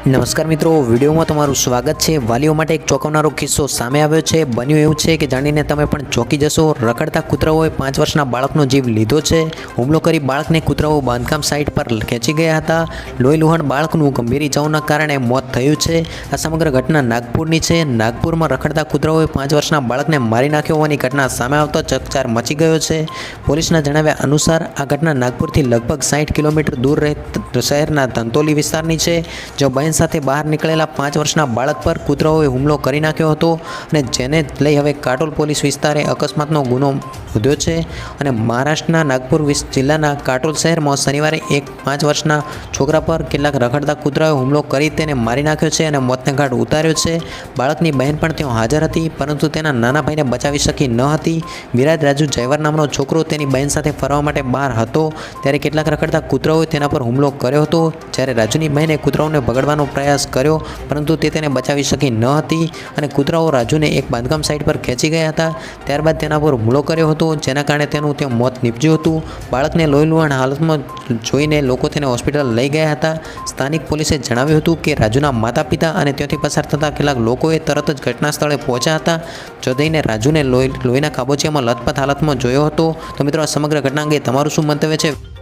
નમસ્કાર મિત્રો, વિડીયોમાં તમારું સ્વાગત છે। વાલીઓ માટે એક ચોંકાવનારો કિસ્સો સામે આવ્યો છે। બન્યું એવું છે કે જાણીને તમે પણ ચોંકી જશો। રખડતા કૂતરાઓએ 5 વર્ષના બાળકનો જીવ લીધો છે। હુમલો કરી બાળકને કૂતરાઓ બાંધકામ સાઇટ પર ખેંચી ગયા હતા। લોહીલુહાણ બાળકનું ગંભીર ઇજાઓના કારણે મોત થયું છે। આ સમગ્ર ઘટના નાગપુરની છે। નાગપુરમાં રખડતા કૂતરાઓએ 5 વર્ષના બાળકને મારી નાખ્યો હોવાની ઘટના સામે આવતા ચકચાર મચી ગયો છે। પોલીસના જણાવ્યા અનુસાર આ ઘટના નાગપુરથી લગભગ 60 કિલોમીટર દૂર શહેરના ધંતોલી વિસ્તારની છે। જો બહેન સાથે બહાર નીકળેલા 5 વર્ષના બાળક પર કૂતરાઓએ હુમલો કરી નાખ્યો હતો અને જેને લઈ હવે કાટોલ પોલીસ વિસ્તારે અકસ્માતનો ગુનો નોંધ્યો છે। અને મહારાષ્ટ્રના નાગપુર જિલ્લાના કાટોલ શહેરમાં શનિવારે એક 5 વર્ષના છોકરા પર કેટલાક રખડતા કૂતરાઓએ હુમલો કરી તેને મારી નાખ્યો છે અને મોતને ઘાટ ઉતાર્યો છે। બાળકની બહેન પણ ત્યાં હાજર હતી, પરંતુ તેના નાના ભાઈને બચાવી શકી ન હતી। વિરાજ રાજુ જયવર નામનો છોકરો તેની બહેન સાથે ફરવા માટે બહાર હતો ત્યારે કેટલાક રખડતા કૂતરાઓએ તેના પર હુમલો કર્યો હતો। જ્યારે રાજુની બહેને કૂતરાઓને ભગાડવાનો પ્રયાસ કર્યો, પરંતુ તે તેને બચાવી શકી ન હતી અને કૂતરાઓ રાજુને એક બાંધકામ સાઇટ પર ખેંચી ગયા હતા। ત્યારબાદ તેના પર હુમલો કર્યો હતો, જેના કારણે તેનું ત્યાં મોત નીપજ્યું હતું। બાળકને લોહીલુહાણ હાલતમાં જોઈને લોકો તેને હોસ્પિટલ લઈ ગયા હતા। સ્થાનિક પોલીસે જણાવ્યું હતું કે રાજુના માતા પિતા અને ત્યાંથી પસાર થતા કેટલાક લોકોએ તરત જ ઘટના સ્થળે પહોંચ્યા હતા। જઈને રાજુને લોહીના ખાબોચિયામાં લથપથ હાલતમાં જોયો હતો। તો મિત્રો, આ સમગ્ર ઘટના અંગે તમારું શું મંતવ્ય છે?